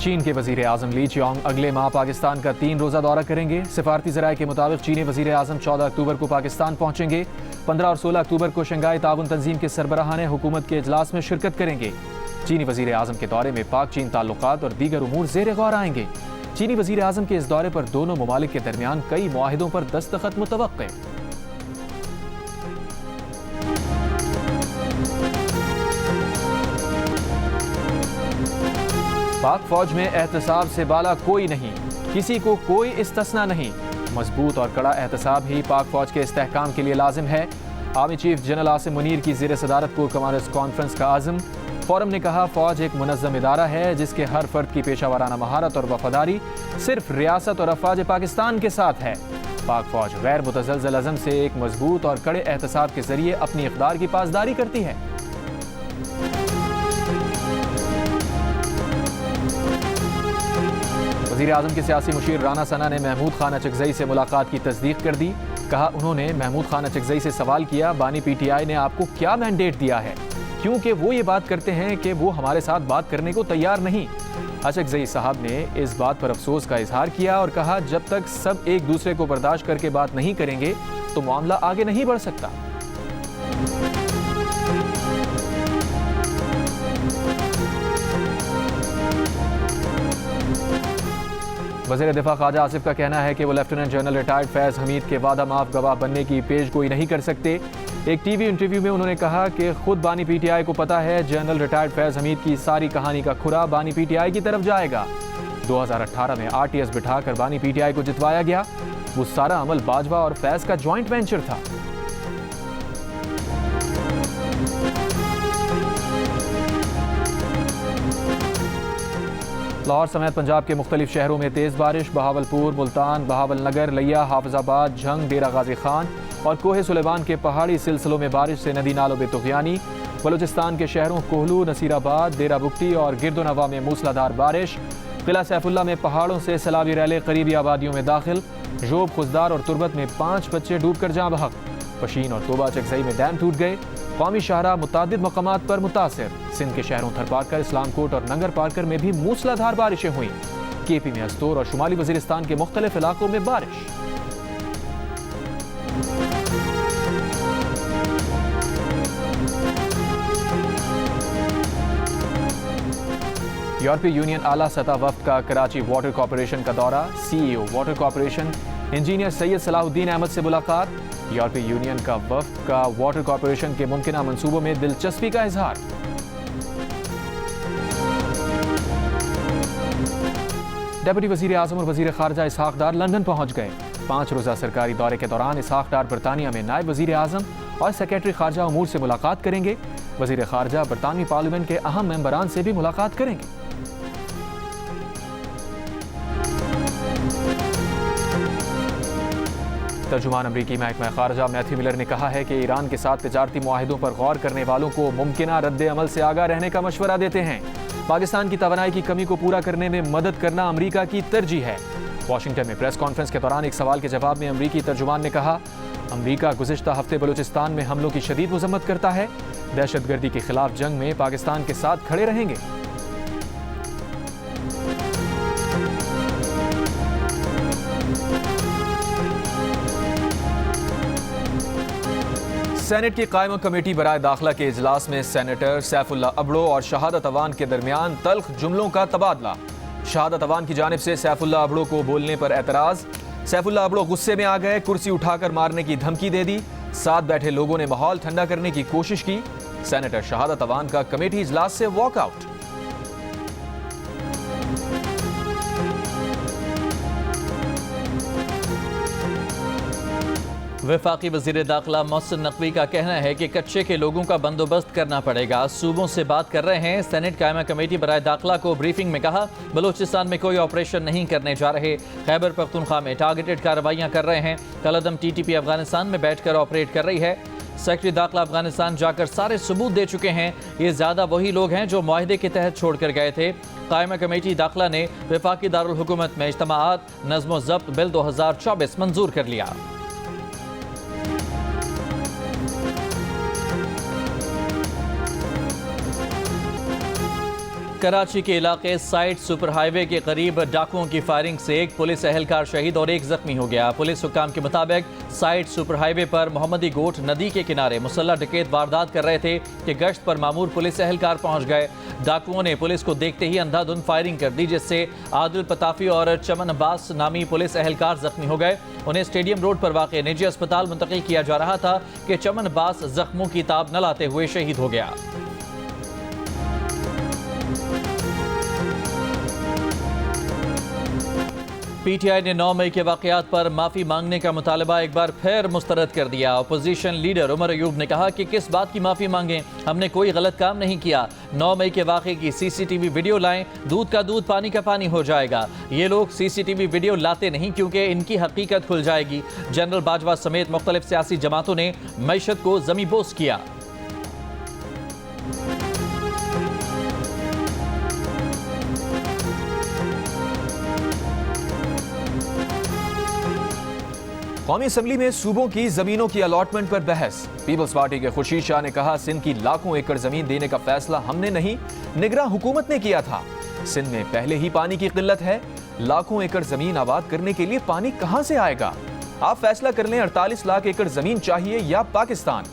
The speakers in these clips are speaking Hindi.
चीन के वजीर आजम ली चियांग अगले माह पाकिस्तान का 3 रोज़ा दौरा करेंगे। सिफारती ज़राए के मुताबिक चीनी वजीर आजम 14 अक्टूबर को पाकिस्तान पहुंचेंगे। 15 और 16 अक्टूबर को शंघाई ताउन तंजीम के सरबराहान हुकूमत के इजलास में शिरकत करेंगे। चीनी वजीर आजम के दौरे में पाक चीन ताल्लुकात और दीगर उमूर ज़ेर गौर आएंगे। चीनी वजीर आजम के इस दौरे पर दोनों ममालिक के दरमियान कई मुआहिदों पर दस्तखत मुतवक्के। पाक फौज में एहतसाब से बाला कोई नहीं, किसी को कोई इस्तिस्ना नहीं। मजबूत और कड़ा एहतसाब ही पाक फौज के इस्तेहकाम के लिए लाजिम है। Army chief general Asim Munir की ज़ेर सदारत कोर कमांडर्स कॉन्फ्रेंस का आज़म। फोरम ने कहा, फौज एक मुनज़्ज़म इदारा है जिसके हर फर्द की पेशा वाराना महारत और वफादारी सिर्फ रियासत और अफवाज पाकिस्तान के साथ है। पाक फौज गैर मुतज़लज़ल अज़म से एक मजबूत और कड़े एहतसाब के जरिए अपनी इक़दार की पासदारी करती है। वज़ीर आज़म के सियासी मुशीर राना सना ने महमूद खान अचकज़ई से मुलाकात की तस्दीक कर दी। कहा, उन्होंने महमूद खान अचकज़ई से सवाल किया, बानी PTI ने आपको क्या मैंडेट दिया है, क्योंकि वो ये बात करते हैं कि वो हमारे साथ बात करने को तैयार नहीं। अचकज़ई साहब ने इस बात पर अफसोस का इजहार किया और कहा, जब तक सब एक दूसरे को बर्दाश्त करके बात नहीं करेंगे तो मामला आगे नहीं बढ़ सकता। वज़ीर दिफा ख्वाजा आसिफ का कहना है कि वो लेफ्टिनेंट जनरल रिटायर्ड फैज़ हमीद के वादा माफ गवाह बनने की पेशगोई नहीं कर सकते। एक टीवी इंटरव्यू में उन्होंने कहा कि खुद बानी PTI को पता है जनरल रिटायर्ड फैज़ हमीद की सारी कहानी का खुरा बानी PTI की तरफ जाएगा। 2018 में RTS बिठाकर बानी PTI को जितवाया गया। वो सारा अमल बाजवा और फैज़ का जॉइंट वेंचर था। लाहौर समेत पंजाब के मुख्तलिफ शहरों में तेज़ बारिश। बहावलपुर, मुल्तान, बहावल नगर, लिया, हाफिजाबाद, झंग, डेरा गाजी खान और कोहे सुलेमान के पहाड़ी सिलसिलों में बारिश से नदी नालों में तुग़यानी। बलूचिस्तान के शहरों कोहलू, नसीराबाद, डेरा बुगटी और गिरदोनवा में मूसलाधार बारिश। किला सैफुल्ला में पहाड़ों से सैलाबी रैले करीबी आबादियों में दाखिल। जोब, खुजदार और तुरबत में 5 बच्चे डूब कर जाँ बहक। पशीन और तोबा चकजई में डैम टूट गए। कौमी शाहरा मुतादिद मकामात पर मुतासिर। सिंध के शहरों थरपारकर, इस्लामकोट और नंगर पारकर में भी मूसलाधार बारिशें हुई। KP में अस्तोर और शुमाली वजीरिस्तान के मुख्तलिफ इलाकों में बारिश। यूरोपीय यूनियन आला सतह वफ्द का कराची वाटर कॉरपोरेशन का दौरा। CEO water corporation engineer Syed Salahuddin Ahmed से मुलाकात। यूरोपीय यूनियन का वफ्द का वाटर कॉरपोरेशन के मुमकिना मंसूबों में दिलचस्पी का इजहार। डेप्यूटी वजीर आजम और वजीर खारजा इसहाक डार लंदन पहुंच गए। 5 रोज़ा सरकारी दौरे के दौरान इसहाक डार बरतानिया में नायब वजीर आजम और सेक्रेटरी खारजा उमूर से मुलाकात करेंगे। वजीर खारजा बरतानवी पार्लियामेंट के अहम मेंबरान से भी मुलाकात करेंगे। तर्जुमान अमरीकी महकमा खारजा मैथ्यू मिलर ने कहा है कि ईरान के साथ तिजारती मुआहिदों पर गौर करने वालों को मुमकिना रद्द अमल से आगाह रहने का मशवरा देते हैं। पाकिस्तान की तवानाई की कमी को पूरा करने में मदद करना अमरीका की तरजीह है। वाशिंगटन में प्रेस कॉन्फ्रेंस के दौरान एक सवाल के जवाब में अमरीकी तर्जुमान ने कहा, अमरीका गुज़िश्ता हफ्ते बलूचिस्तान में हमलों की शदीद मज़म्मत करता है। दहशतगर्दी के खिलाफ जंग में पाकिस्तान के साथ खड़े रहेंगे। सेनेट की कायम कमेटी बराए दाखिला के इजलास में सेनेटर सैफुल्ला अबड़ो और शहादत अवान के दरमियान तल्ख जुमलों का तबादला। शहादत अवान की जानिब से सैफुल्ला अबड़ो को बोलने पर एतराज। सैफुल्ला अबड़ो गुस्से में आ गए, कुर्सी उठाकर मारने की धमकी दे दी। साथ बैठे लोगों ने माहौल ठंडा करने की कोशिश की। सेनेटर शहादत अवान का कमेटी इजलास से वॉकआउट। वफाकी वज़ीर दाखिला मोहसिन नकवी का कहना है कि कच्चे के लोगों का बंदोबस्त करना पड़ेगा। सूबों से बात कर रहे हैं। सेनेट कायमा कमेटी बराए दाखिला को ब्रीफिंग में कहा, बलूचिस्तान में कोई ऑपरेशन नहीं करने जा रहे। खैबर पख्तूनख्वा में टारगेटेड कार्रवाइयाँ कर रहे हैं। कलअदम TTP अफगानिस्तान में बैठकर ऑपरेट कर रही है। सेक्रेटरी दाखिला अफगानिस्तान जाकर सारे सबूत दे चुके हैं। ये ज़्यादा वही लोग हैं जो मुआहदे के तहत छोड़ कर गए थे। कायमा कमेटी दाखिला ने वफाकी दारुल हुकूमत में इज्तिमाआत नज़्म ज़ब्त बिल 2024 मंजूर कर लिया। कराची के इलाके साइड सुपर हाईवे के करीब डाकुओं की फायरिंग से एक पुलिस एहलकार शहीद और एक जख्मी हो गया। पुलिस हुक्काम के मुताबिक साइड सुपर हाईवे पर मोहम्मदी गोट नदी के किनारे मुसल्लह डकैत वारदात कर रहे थे कि गश्त पर मामूर पुलिस एहलकार पहुंच गए। डाकुओं ने पुलिस को देखते ही अंधाधुंध फायरिंग कर दी, जिससे आदिल पताफी और चमन अब्बास नामी पुलिस एहलकार जख्मी हो गए। उन्हें स्टेडियम रोड पर वाक़ निजी अस्पताल मुंतकिल किया जा रहा था कि चमन अब्बास जख्मों की ताब न लाते हुए शहीद हो गया। पीटीआई ने 9 मई के वाक़यात पर माफ़ी मांगने का मुतालबा एक बार फिर मुस्तरद कर दिया। अपोजिशन लीडर उमर अयूब ने कहा कि किस बात की माफ़ी मांगें, हमने कोई गलत काम नहीं किया। 9 मई के वाक़े की सीसीटीवी वीडियो लाएं, दूध का दूध पानी का पानी हो जाएगा। ये लोग सीसीटीवी वीडियो लाते नहीं क्योंकि इनकी हकीकत खुल जाएगी। जनरल बाजवा समेत मुख्तलिफ सियासी जमातों ने मईशत को ज़मींबोस किया। कौमी असम्बली में सूबों की जमीनों की अलॉटमेंट पर बहस। पीपल्स पार्टी के खुर्शीद शाह ने कहा, सिंध की लाखों एकड़ जमीन देने का फैसला हमने नहीं, निगरां हुकूमत ने किया था। सिंध में पहले ही पानी की किल्लत है, लाखों एकड़ जमीन आबाद करने के लिए पानी कहां से आएगा? आप फैसला कर लें, 48 लाख एकड़ जमीन चाहिए या पाकिस्तान?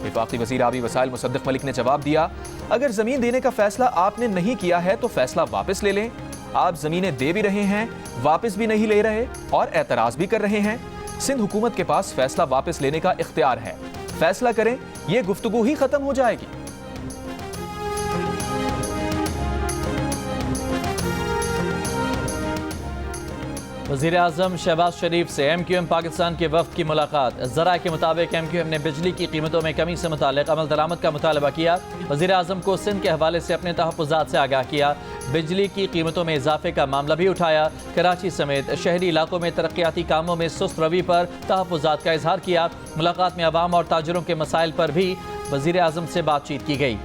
वफाकी वज़ीर आबी वसाइल मुसद्दिक मलिक ने जवाब दिया, अगर जमीन देने का फैसला आपने नहीं किया है तो फैसला वापस ले लें। आप जमीनें दे भी रहे हैं, वापस भी नहीं ले रहे और एतराज भी कर रहे हैं। सिंध हुकूमत के पास फैसला वापस लेने का इख्तियार है, फैसला करें, यह गुफ्तगू ही खत्म हो जाएगी। वज़ीर आज़म शहबाज शरीफ से MQM पाकिस्तान के वफ्द की मुलाकात। ज़रा के मुताबिक MQM ने बिजली की कीमतों में कमी से मुतालिक अमल दरामद का मुतालबा किया। वज़ीर आज़म को सिंध के हवाले से अपने तहफ़्फ़ुज़ात से आगाह किया। बिजली की कीमतों में इजाफे का मामला भी उठाया। कराची समेत शहरी इलाकों में तरक्याती कामों में सुस्त रवि पर तहफ़्फ़ुज़ात का इजहार किया। मुलाकात में अवाम और ताजरों के मसाइल पर भी वज़ीर आज़म से बातचीत की गई।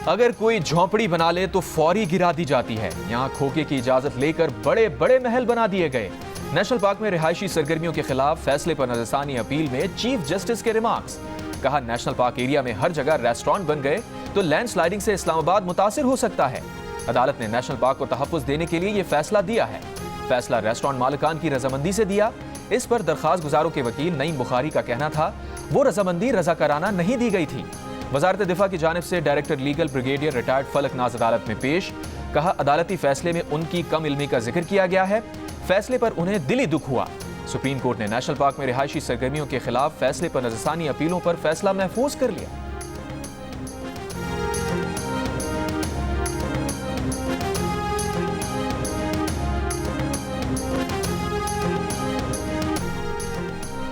अगर कोई झोंपड़ी बना ले तो फौरी गिरा दी जाती है। यहाँ खोखे की इजाजत लेकर बड़े बड़े महल बना दिए गए। नेशनल पार्क में रिहायशी सरगर्मियों के खिलाफ फैसले पर नजरसानी अपील में चीफ जस्टिस के रिमार्क्स। कहा, नेशनल पार्क एरिया में हर जगह रेस्टोरेंट बन गए तो लैंडस्लाइडिंग से इस्लामाबाद मुतासिर हो सकता है। अदालत ने नेशनल पार्क को तहफ़्फ़ुज़ देने के लिए यह फैसला दिया है। फैसला रेस्टोरेंट मालिकान की रजामंदी से दिया। इस पर दरखास्त गुजारों के वकील नईम बुखारी का कहना था, वो रजामंदी रजाकाराना नहीं दी गई थी। वजारत दिफा की जानिब से डायरेक्टर लीगल ब्रिगेडियर रिटायर्ड फलक नाज अदालत में पेश। कहा, अदालती फैसले में उनकी कम इल्मी का जिक्र किया गया है। फैसले पर उन्हें दिली दुख हुआ। सुप्रीम कोर्ट ने नेशनल पार्क में रिहायशी सरगर्मियों के खिलाफ फैसले पर नजरसानी अपीलों पर फैसला महफूज कर लिया।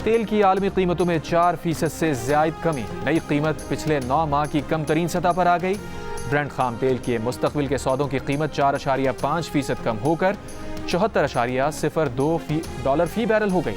तेल की आलमी कीमतों में 4% से ज्यादा कमी। नई कीमत पिछले 9 माह की कम तरीन सतह पर आ गई। ब्रेंट खाम तेल के मुस्तकबिल के सौदों की कीमत 4.5% कम होकर $74.02 फी बैरल हो गई।